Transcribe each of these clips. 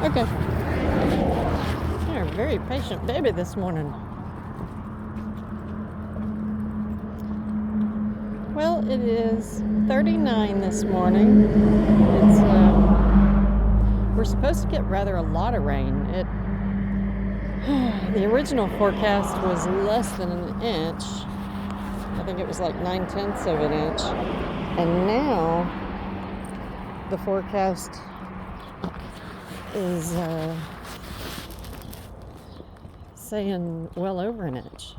Okay. You're a very patient baby this morning. Well, it is 39 this morning. We're supposed to get rather a lot of rain. The original forecast was less than an inch. I think it was like 9/10 of an inch. And now the forecast is saying well over an inch.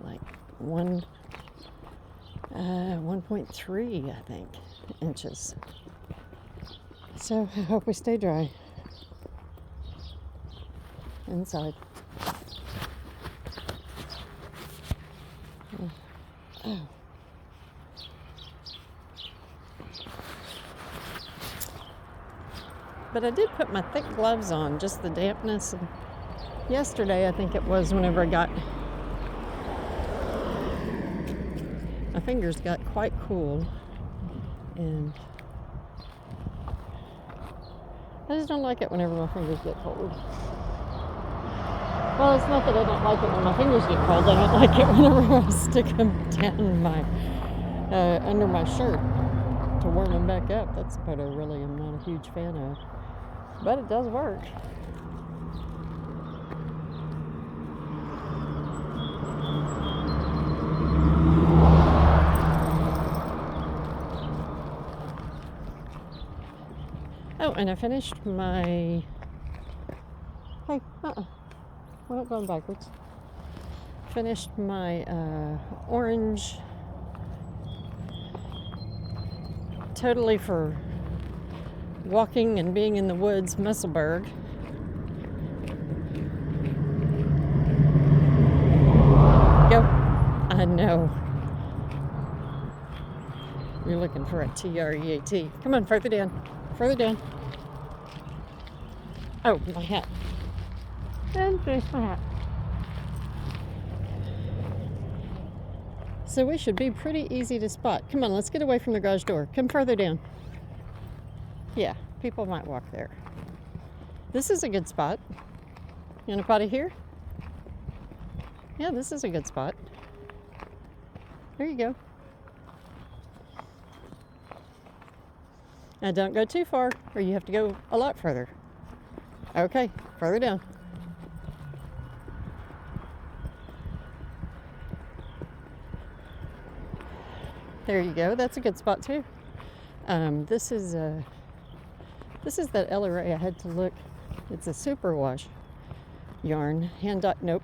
Like 1.3, I think, inches. So I hope we stay dry inside. Oh. But I did put my thick gloves on, just the dampness. And yesterday, I think it was, whenever my fingers got quite cool, and I just don't like it whenever my fingers get cold. Well, it's not that I don't like it when my fingers get cold. I don't like it whenever I stick them down under my shirt to warm them back up. That's what I really am not a huge fan of. But it does work. Oh, and I finished my... Hey, we're not going backwards. Finished my orange, totally for walking and being in the woods, Musselburgh. Go. I know. You're looking for a TREAT. Come on, further down. Further down. Oh, my hat. And finish my hat. So we should be pretty easy to spot. Come on, let's get away from the garage door. Come further down. Yeah, people might walk there. This is a good spot. You want to potty here? Yeah, this is a good spot. There you go. Now don't go too far, or you have to go a lot further. Okay, further down. There you go. That's a good spot too. This is that Ella Ray. I had to look. It's a superwash yarn. Hand dye. Nope.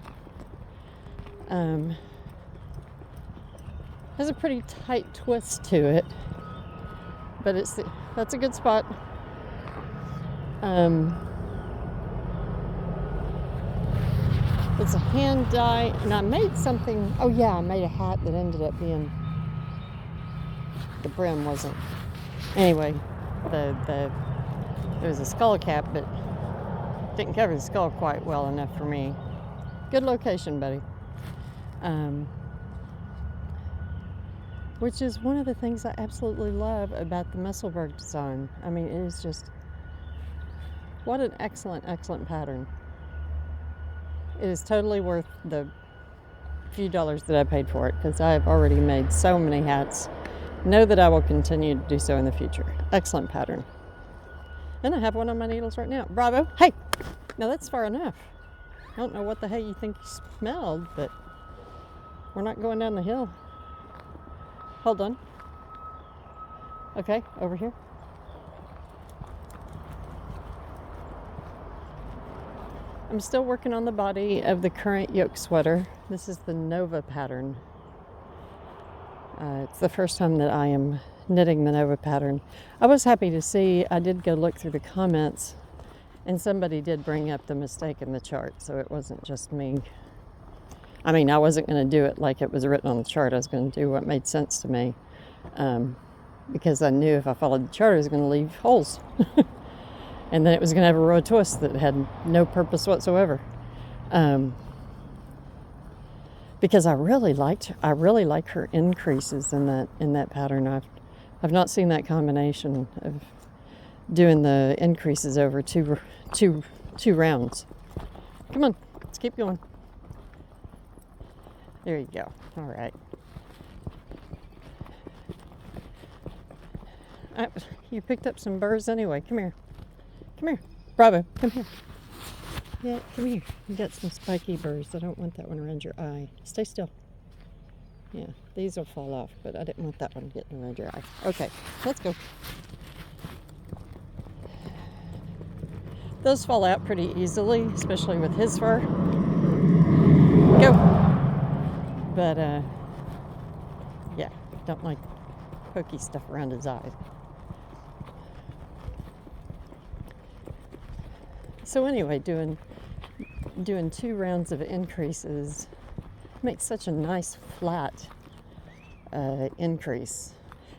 Has a pretty tight twist to it, but that's a good spot. It's a hand dye, and I made something. Oh yeah, I made a hat that ended up being. The brim wasn't. Anyway, there was a skull cap, but didn't cover the skull quite well enough for me. Good location, buddy. Which is one of the things I absolutely love about the Musselburgh design. I mean, it is just, what an excellent, excellent pattern. It is totally worth the few dollars that I paid for it, because I have already made so many hats. Know that I will continue to do so in the future. Excellent pattern. And I have one on my needles right now. Bravo. Hey! Now that's far enough. I don't know what the hell you think you smelled, but we're not going down the hill. Hold on. Okay, over here. I'm still working on the body of the current yoke sweater. This is the Nova pattern. It's the first time that I am knitting the Nova pattern. I was happy to see, I did go look through the comments, and somebody did bring up the mistake in the chart, so it wasn't just me. I mean, I wasn't going to do it like it was written on the chart. I was going to do what made sense to me, because I knew if I followed the chart, I was going to leave holes. And then it was going to have a row of twists that had no purpose whatsoever. Because I really like her increases in that pattern. I've not seen that combination doing the increases over two rounds. Come on, let's keep going. There you go. All right. You picked up some burrs anyway. Come here. Come here. Bravo, come here. Yeah, come here. You got some spiky burrs. I don't want that one around your eye. Stay still. Yeah, these will fall off, but I didn't want that one getting around your eye. Okay, let's go. Those fall out pretty easily, especially with his fur. Go. But, yeah, don't like pokey stuff around his eyes. So anyway, doing 2 rounds of increases makes such a nice flat increase.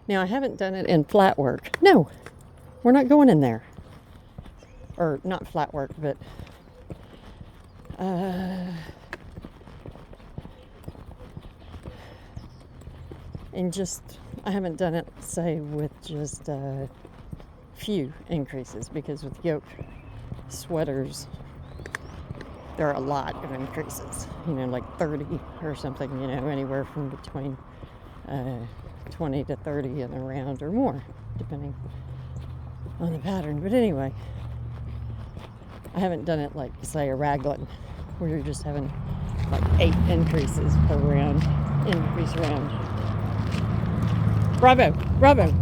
Now, I haven't done it in flat work. No, we're not going in there. Or not flat work, but and just, I haven't done it, say, with just a few increases, because with yoke sweaters, there are a lot of increases, like 30 or something, anywhere from between 20 to 30 in a round or more, depending on the pattern. But anyway, I haven't done it like, say, a raglan, where you're just having like 8 increases per round, increase round. Bravo, bravo.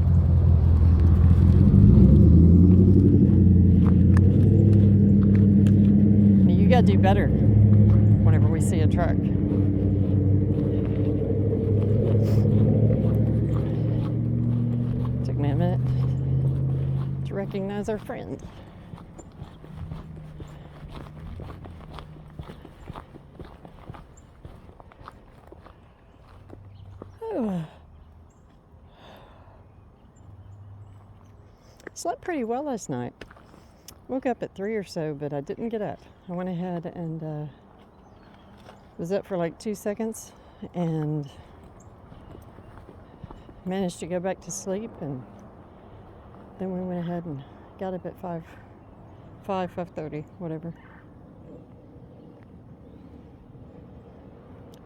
You gotta do better whenever we see a truck. Took me a minute to recognize our friend. Slept pretty well last night. Woke up at 3 or so, but I didn't get up. I went ahead and was up for like 2 seconds and managed to go back to sleep, and then we went ahead and got up at 5:30, whatever.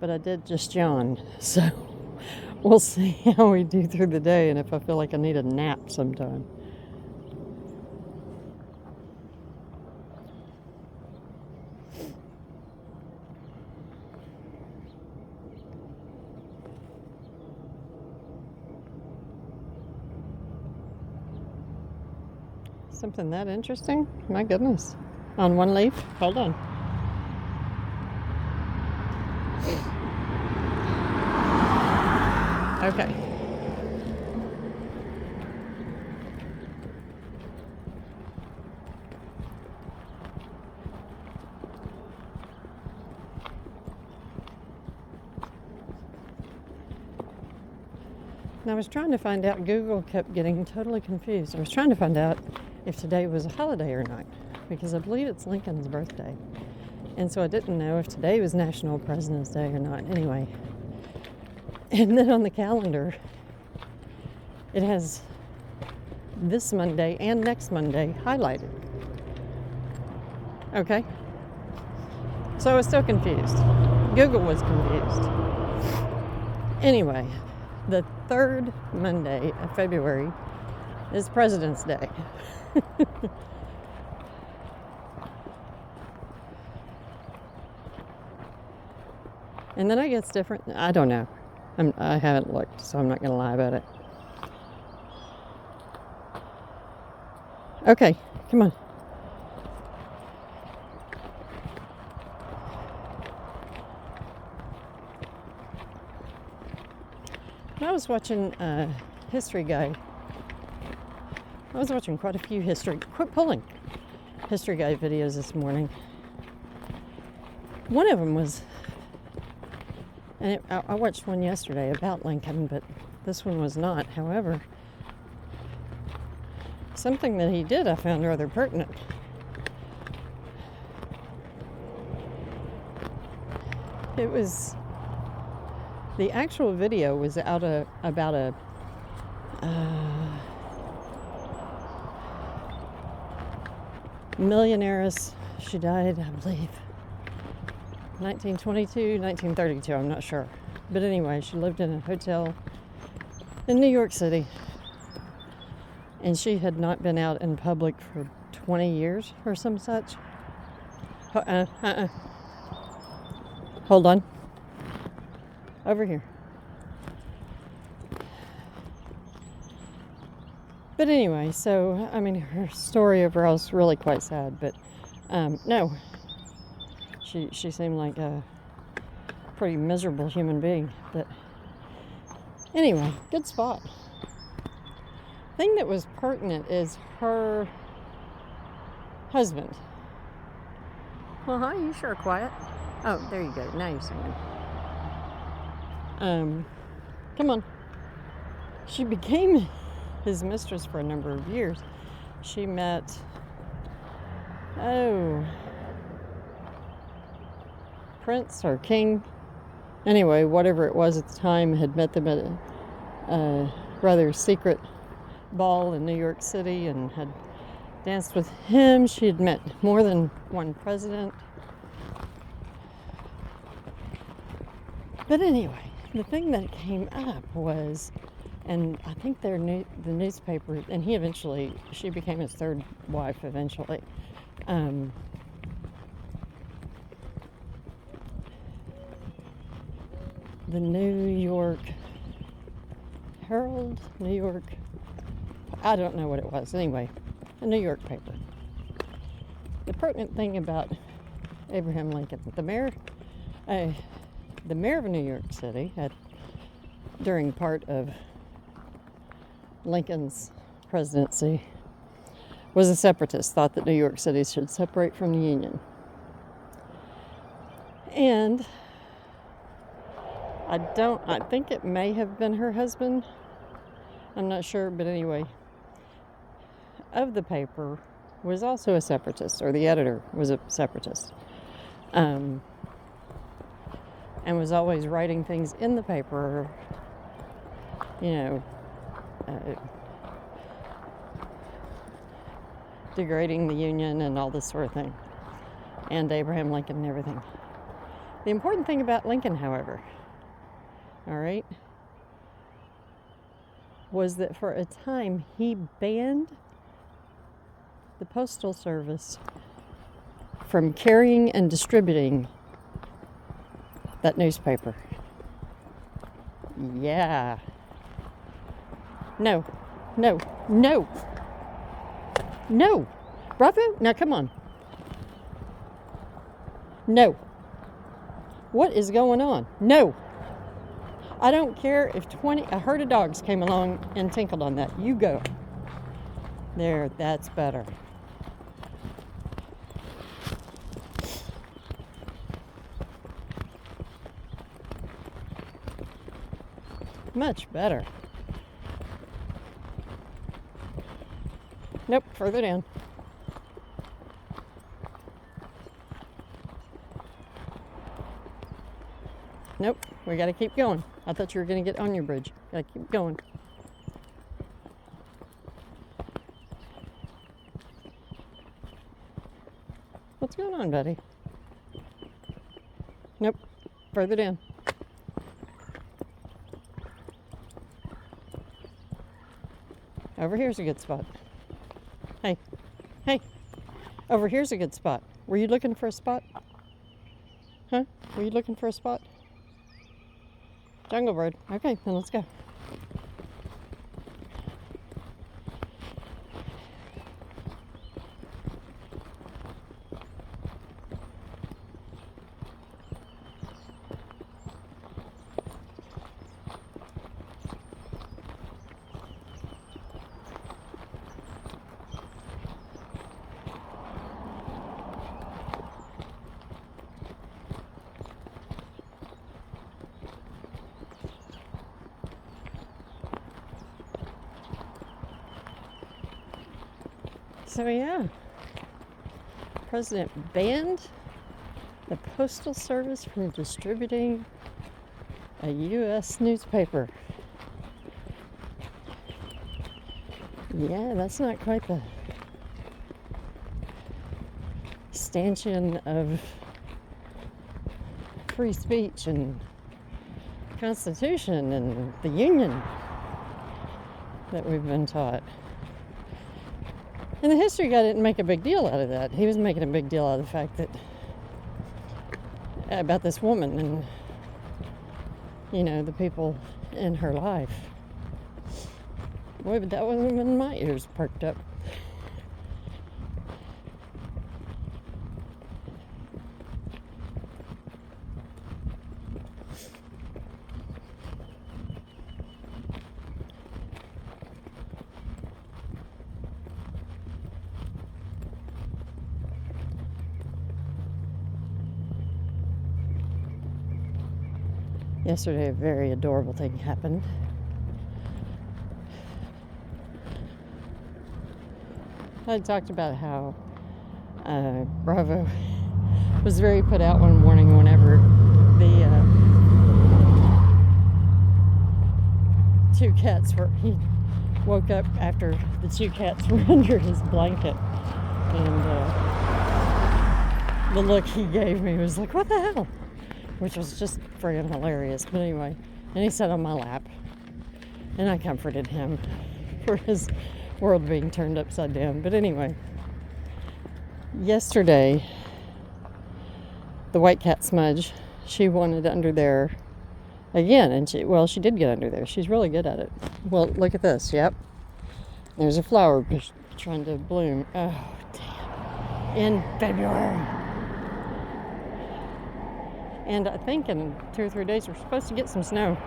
But I did just yawn, so we'll see how we do through the day and if I feel like I need a nap sometime. Something that interesting? My goodness. On one leaf? Hold on. Okay. And I was trying to find out, Google kept getting totally confused. I was trying to find out if today was a holiday or not, because I believe it's Lincoln's birthday. And so I didn't know if today was National President's Day or not. Anyway. And then on the calendar, it has this Monday and next Monday highlighted. Okay? So I was still confused. Google was confused. Anyway, the 3rd Monday of February is President's Day. And then I guess different. I don't know. I haven't looked, so I'm not going to lie about it. Okay, come on. I was watching History Guy. I was watching quite a few History Guy videos this morning. One of them was, and I watched one yesterday about Lincoln, but this one was not. However, something that he did I found rather pertinent. It was, the actual video was about millionaires. She died, I believe, 1922, 1932, I'm not sure. But anyway, she lived in a hotel in New York City. And she had not been out in public for 20 years or some such. Hold on. Over here. But anyway, so, I mean, her story overall is really quite sad. But, no. She seemed like a pretty miserable human being. But anyway, good spot. Thing that was pertinent is her husband. Well, hi, you sure are quiet. Oh, there you go. Now you're singing. Come on. She became his mistress for a number of years. She met, Prince or King. Anyway, whatever it was at the time, had met them at a rather secret ball in New York City and had danced with him. She had met more than one president. But anyway, the thing that came up was, and I think the newspaper, and she became his third wife eventually. The New York Herald, I don't know what it was. Anyway, a New York paper. The pertinent thing about Abraham Lincoln, the mayor of New York City, during part of Lincoln's presidency, was a separatist, thought that New York City should separate from the Union. And I think it may have been her husband. I'm not sure, but anyway, of the paper was also a separatist, or the editor was a separatist. And was always writing things in the paper, degrading the Union and all this sort of thing, and Abraham Lincoln and everything. The important thing about Lincoln, however, all right, was that for a time he banned the Postal Service from carrying and distributing that newspaper. Yeah. No. Bravo, now come on. No. What is going on? No. I don't care if a herd of dogs came along and tinkled on that. You go. There, that's better. Much better. Nope, further down. Nope, we gotta keep going. I thought you were gonna get on your bridge. Gotta keep going. What's going on, buddy? Nope, further down. Over here's a good spot. Hey, over here's a good spot. Were you looking for a spot? Huh? Were you looking for a spot? Jungle bird. Okay, then let's go. So yeah, President banned the Postal Service from distributing a U.S. newspaper. Yeah, that's not quite stanchion of free speech and Constitution and the Union that we've been taught. And the history guy didn't make a big deal out of that. He was making a big deal out of the fact that about this woman and, you know, the people in her life. Boy, but that wasn't when my ears perked up. Yesterday, a very adorable thing happened. I talked about how Bravo was very put out one morning whenever the two cats were. He woke up after the two cats were under his blanket, and the look he gave me was like, "What the hell?" Which was just friggin' hilarious. But anyway, and he sat on my lap, and I comforted him for his world being turned upside down. But anyway, yesterday, the white cat Smudge, she wanted under there again, and she did get under there. She's really good at it. Well, look at this. Yep, there's a flower trying to bloom. Oh, damn! In February. And I think in 2 or 3 days we're supposed to get some snow.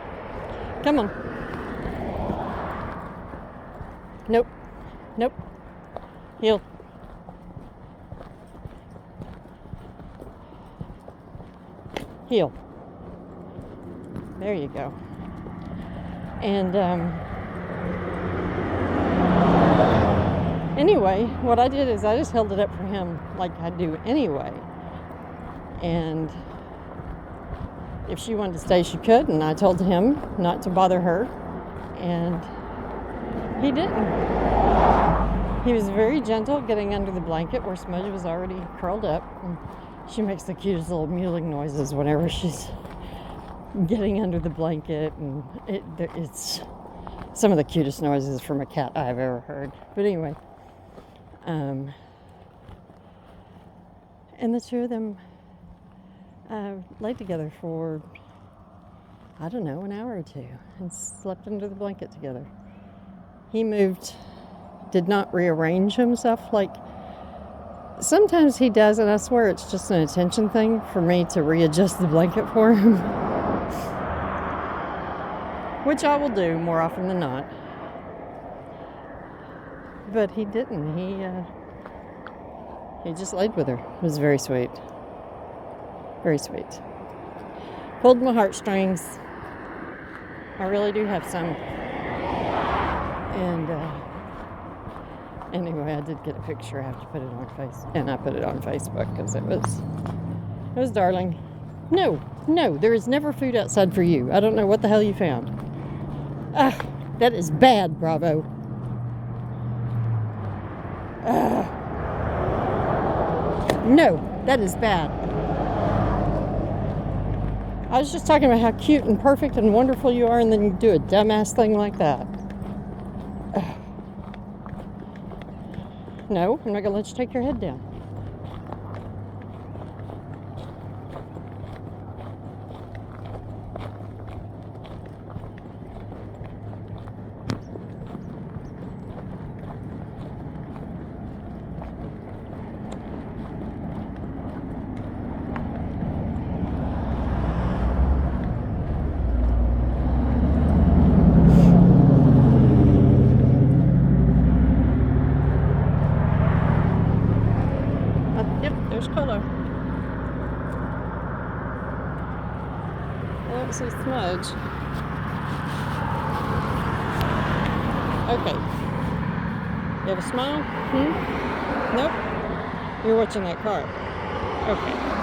Come on. Nope. Nope. Heel. Heel. There you go. And anyway, what I did is I just held it up for him like I do anyway. And if she wanted to stay, she could, and I told him not to bother her, and he didn't. He was very gentle getting under the blanket where Smudge was already curled up, and she makes the cutest little mewling noises whenever she's getting under the blanket, and it's some of the cutest noises from a cat I've ever heard. But anyway, and the two of them laid together for, I don't know, an hour or two and slept under the blanket together. He did not rearrange himself like sometimes he does, and I swear it's just an attention thing for me to readjust the blanket for him, which I will do more often than not. But he didn't. He just laid with her. It was very sweet. Very sweet. Pulled my heartstrings. I really do have some. And anyway, I did get a picture. I have to put it on I put it on Facebook because it was darling. No, there is never food outside for you. I don't know what the hell you found. That is bad, Bravo. No, that is bad. I was just talking about how cute and perfect and wonderful you are, and then you do a dumbass thing like that. No, I'm not going to let you take your head down. There's Colo. I don't see Smudge. Okay. You have a smile? Nope. You're watching that car. Okay.